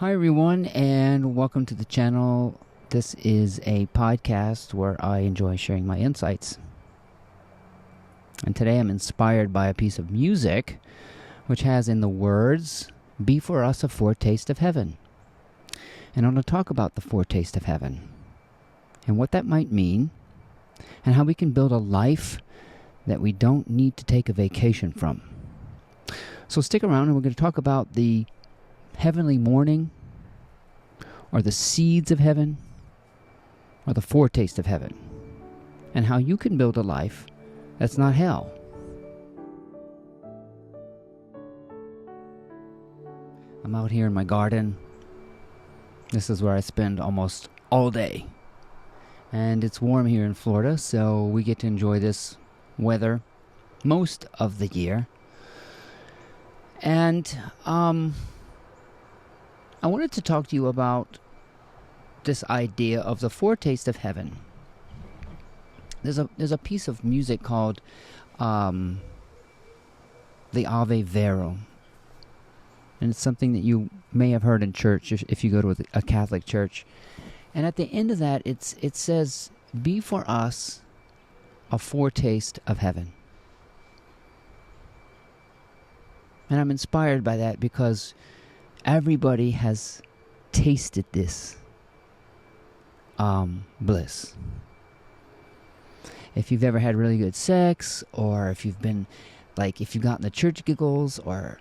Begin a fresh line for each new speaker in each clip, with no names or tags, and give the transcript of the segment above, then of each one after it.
Hi everyone, and welcome to the channel. This is a podcast where I enjoy sharing my insights. And today I'm inspired by a piece of music which has in the words, "Be for us a foretaste of heaven." And I'm going to talk about the foretaste of heaven and what that might mean and how we can build a life that we don't need to take a vacation from. So stick around and we're going to talk about the heavenly morning, or the seeds of heaven, or the foretaste of heaven, and how you can build a life that's not hell. I'm out here in my garden. This is where I spend almost all day. And it's warm here in Florida, so we get to enjoy this weather most of the year. And I wanted to talk to you about this idea of the foretaste of heaven. There's a piece of music called the Ave Vero. And it's something that you may have heard in church if you go to a Catholic church. And at the end of that, it says, "Be for us a foretaste of heaven." And I'm inspired by that because everybody has tasted this bliss. If you've ever had really good sex, or if you've been, if you've gotten the church giggles, or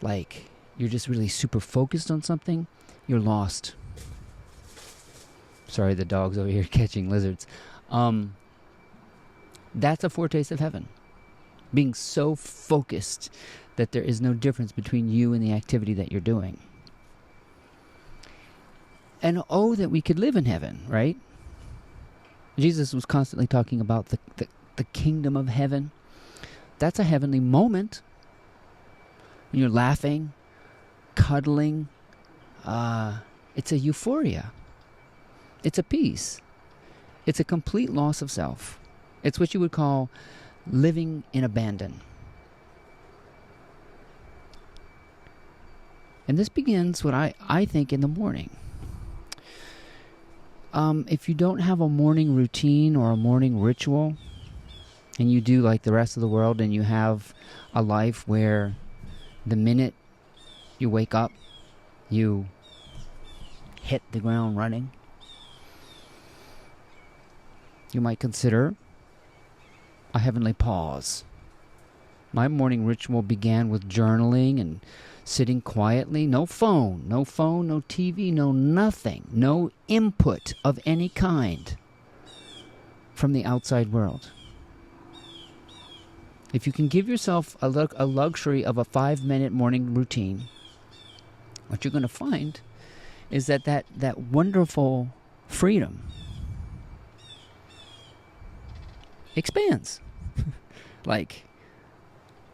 you're just really super focused on something, you're lost. Sorry, the dog's over here catching lizards. That's a foretaste of heaven. Being so focused that there is no difference between you and the activity that you're doing. And oh, that we could live in heaven, right? Jesus was constantly talking about the kingdom of heaven. That's a heavenly moment. When you're laughing, cuddling. It's a euphoria. It's a peace. It's a complete loss of self. It's what you would call living in abandon. And this begins what I think in the morning. If you don't have a morning routine or a morning ritual, and you do like the rest of the world, and you have a life where the minute you wake up, you hit the ground running, you might consider a heavenly pause. My morning ritual began with journaling and sitting quietly. No phone, no TV, no nothing. No input of any kind from the outside world. If you can give yourself a luxury of a 5-minute morning routine, what you're going to find is that wonderful freedom expands.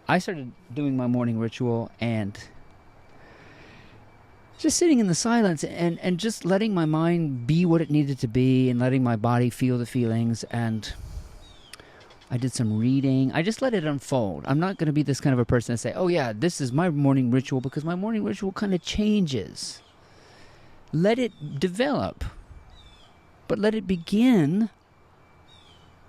I started doing my morning ritual and just sitting in the silence and just letting my mind be what it needed to be and letting my body feel the feelings. And I did some reading. I just let it unfold. I'm not going to be this kind of a person to say, oh yeah, this is my morning ritual, because my morning ritual kind of changes. Let it develop, but let it begin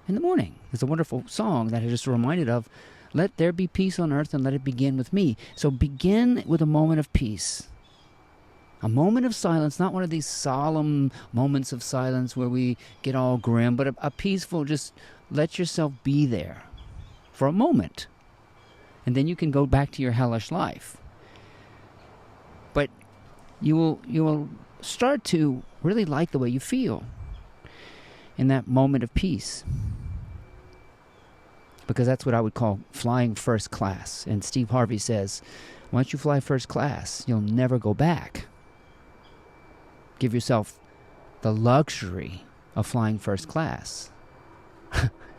in the morning. There's a wonderful song that I just reminded of. Let there be peace on earth, and let it begin with me. So begin with a moment of peace. A moment of silence, not one of these solemn moments of silence where we get all grim, but a peaceful, just let yourself be there for a moment. And then you can go back to your hellish life. But you will start to really like the way you feel in that moment of peace. Because that's what I would call flying first class. And Steve Harvey says, once you fly first class, you'll never go back. Give yourself the luxury of flying first class.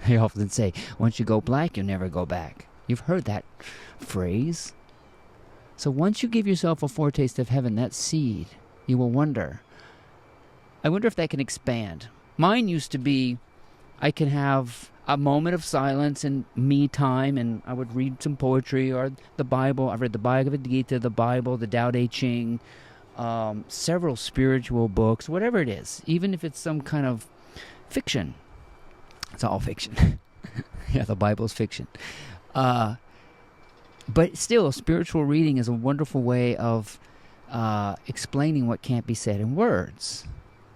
I often say, once you go black, you'll never go back. You've heard that phrase. So once you give yourself a foretaste of heaven, that seed, you will wonder, I wonder if that can expand. Mine used to be, I can have a moment of silence and me time, and I would read some poetry or the Bible. I've read the Bhagavad Gita, the Bible, the Tao Te Ching, several spiritual books, whatever it is, even if it's some kind of fiction. It's all fiction. Yeah, the Bible's fiction. But still, spiritual reading is a wonderful way of explaining what can't be said in words.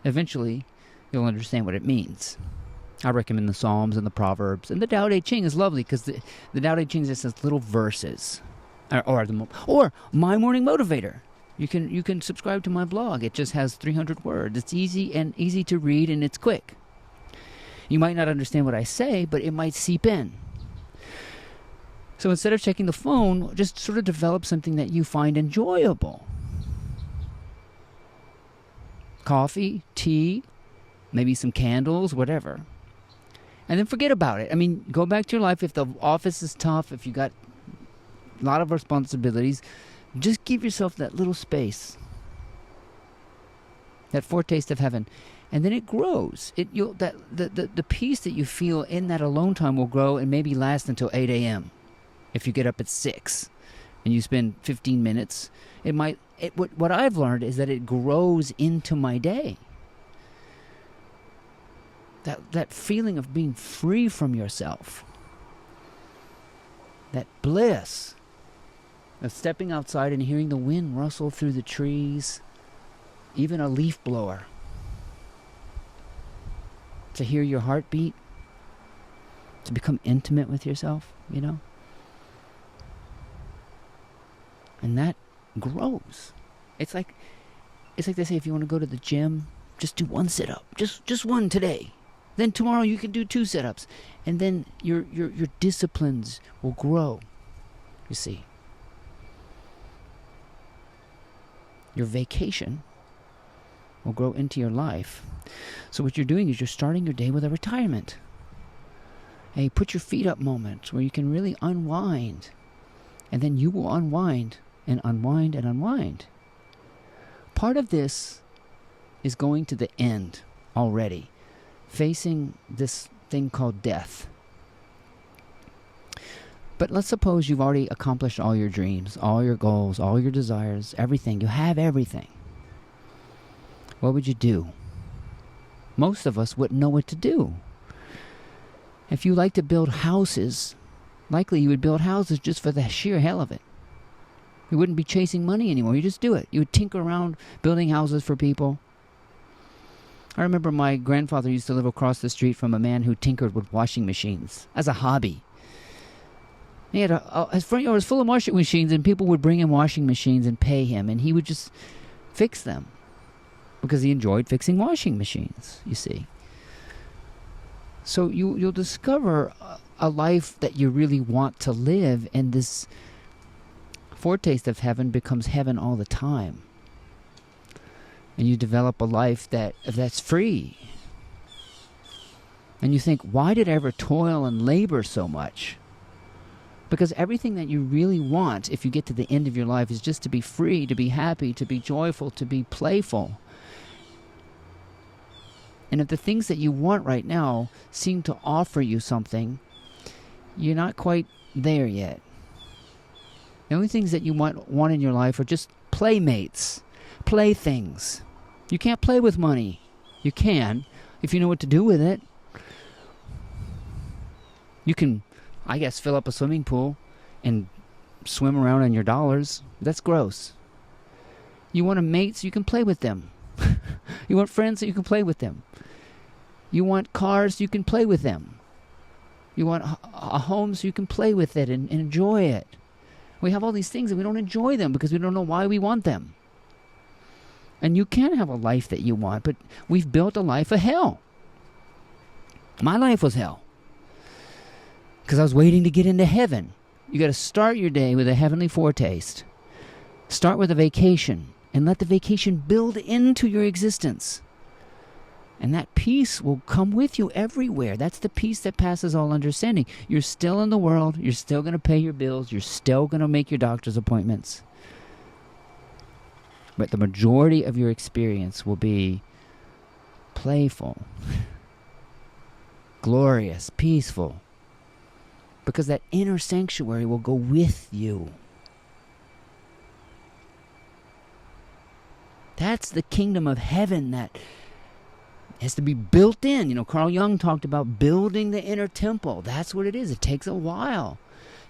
Eventually, you'll understand what it means. I recommend the Psalms and the Proverbs. And the Tao Te Ching is lovely because the Tao Te Ching just has little verses. Or My Morning Motivator. You can subscribe to my blog. It just has 300 words. It's easy to read, and it's quick. You might not understand what I say, but it might seep in. So instead of checking the phone, just sort of develop something that you find enjoyable. Coffee, tea, maybe some candles, whatever. And then forget about it. I mean, go back to your life. If the office is tough, if you got a lot of responsibilities, just give yourself that little space. That foretaste of heaven. And then it grows. The peace that you feel in that alone time will grow and maybe last until 8 a.m. If you get up at 6 and you spend 15 minutes, what I've learned is that it grows into my day. That feeling of being free from yourself. That bliss of stepping outside and hearing the wind rustle through the trees, even a leaf blower. To hear your heartbeat, to become intimate with yourself, you know? And that grows. It's like they say, if you want to go to the gym, just do one sit-up. Just one today. Then tomorrow you can do 2 sit-ups. And then your disciplines will grow, you see. Your vacation will grow into your life. So what you're doing is you're starting your day with a retirement. A put your feet up moment where you can really unwind. And then you will unwind and unwind and unwind. Part of this is going to the end already. Facing this thing called death. But let's suppose you've already accomplished all your dreams, all your goals, all your desires, everything. You have everything. What would you do? Most of us wouldn't know what to do. If you like to build houses, likely you would build houses just for the sheer hell of it. You wouldn't be chasing money anymore. You just do it. You would tinker around building houses for people. I remember my grandfather used to live across the street from a man who tinkered with washing machines as a hobby. He had his front yard was full of washing machines, and people would bring him washing machines and pay him, and he would just fix them because he enjoyed fixing washing machines, you see. So you'll discover a life that you really want to live, and this foretaste of heaven becomes heaven all the time. And you develop a life that's free. And you think, why did I ever toil and labor so much? Because everything that you really want, if you get to the end of your life, is just to be free, to be happy, to be joyful, to be playful. And if the things that you want right now seem to offer you something, you're not quite there yet. The only things that you want in your life are just playmates, playthings. You can't play with money. You can, if you know what to do with it. You can, I guess, fill up a swimming pool and swim around on your dollars. That's gross. You want a mate so you can play with them. You want friends so you can play with them. You want cars so you can play with them. You want a home so you can play with it and enjoy it. We have all these things and we don't enjoy them because we don't know why we want them. And you can have a life that you want, but we've built a life of hell. My life was hell. Because I was waiting to get into heaven. You got to start your day with a heavenly foretaste. Start with a vacation and let the vacation build into your existence. And that peace will come with you everywhere. That's the peace that passes all understanding. You're still in the world. You're still going to pay your bills. You're still going to make your doctor's appointments. But the majority of your experience will be playful, glorious, peaceful. Because that inner sanctuary will go with you. That's the kingdom of heaven that has to be built in. You know, Carl Jung talked about building the inner temple. That's what it is. It takes a while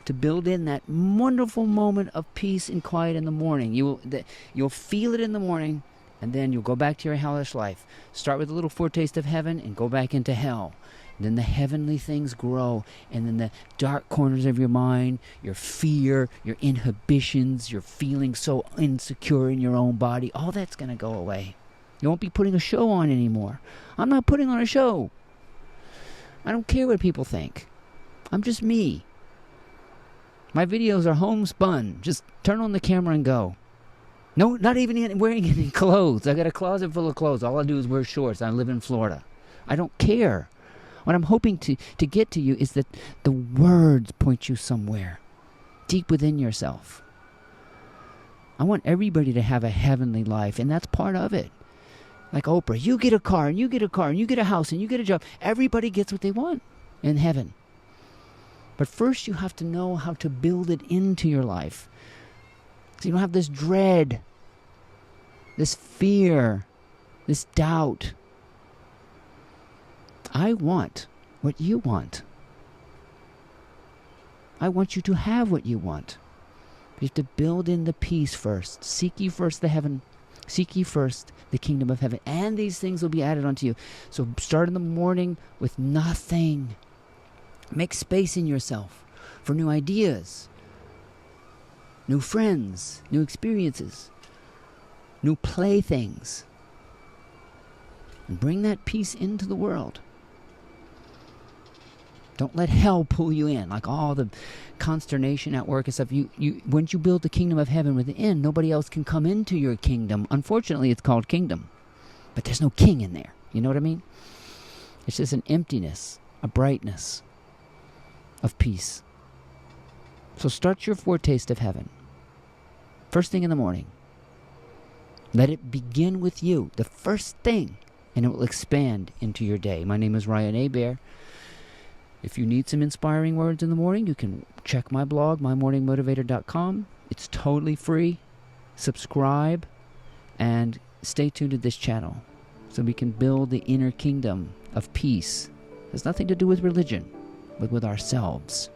to build in that wonderful moment of peace and quiet in the morning. You'll feel it in the morning, and then you'll go back to your hellish life. Start with a little foretaste of heaven and go back into hell. And then the heavenly things grow, and then the dark corners of your mind, your fear, your inhibitions, your feeling so insecure in your own body, all that's going to go away. You won't be putting a show on anymore. I'm not putting on a show. I don't care what people think. I'm just me. My videos are homespun. Just turn on the camera and go. No, not even wearing any clothes. I got a closet full of clothes. All I do is wear shorts. I live in Florida. I don't care. What I'm hoping to get to you is that the words point you somewhere deep within yourself. I want everybody to have a heavenly life, and that's part of it. Like Oprah, you get a car, and you get a car, and you get a house, and you get a job. Everybody gets what they want in heaven. But first you have to know how to build it into your life. So you don't have this dread, this fear, this doubt. I want what you want. I want you to have what you want. You have to build in the peace first. Seek ye first the heaven. Seek ye first the kingdom of heaven, and these things will be added unto you. So start in the morning with nothing. Make space in yourself for new ideas, new friends, new experiences, new playthings. And bring that peace into the world. Don't let hell pull you in, like all the consternation at work and stuff. Once you build the kingdom of heaven within, nobody else can come into your kingdom. Unfortunately, it's called kingdom. But there's no king in there. You know what I mean? It's just an emptiness, a brightness of peace. So start your foretaste of heaven. First thing in the morning. Let it begin with you, the first thing, and it will expand into your day. My name is Ryan Hebert. If you need some inspiring words in the morning, you can check my blog, mymorningmotivator.com. It's totally free. Subscribe and stay tuned to this channel so we can build the inner kingdom of peace. It has nothing to do with religion, but with ourselves.